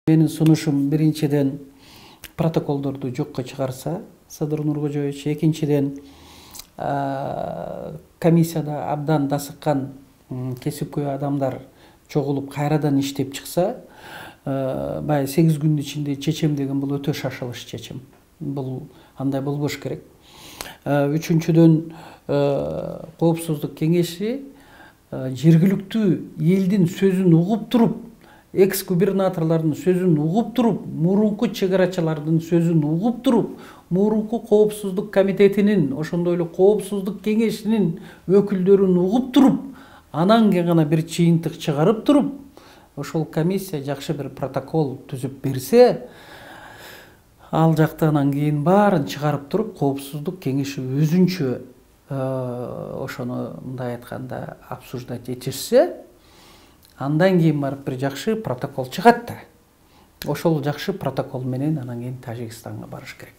Менин сунушум биринчиден протоколдорду жокко чыгарса Садыр Нуркожоевич, экинчиден комиссияда абдан дасыккан кесипкөй адамдар чогулуп кайрадан иштеп чыкса, баягы 8 күндүн ичинде чечем деген бул өтө шашылыш чечим. Бул андай болбош керек. Үчүнчүдөн коопсуздук кеңеши жергиликтүү элдин сөзүн угуп туруп, экс-губернаторлардын сөзүн угуп туруп, мурунку чегарачылардын сөзүн угуп туруп, мурунку коопсуздук комитетинин, ошондой эле коопсуздук кеңешинин өкүлдөрүн угуп туруп, анан кийин гана бир чыйынтык чыгарып туруп, ошол комиссия жакшы бир протокол түзүп берсе, ал жакта анан кийин баарын чыгарып туруп, коопсуздук кеңеши өзүнчө ошону мындай айтканда обсуждать этишсе, андан кийин барып бир жакшы протокол чыгат да. Ошол жакшы протокол менен анан кийин Тажикстанга барыш керек.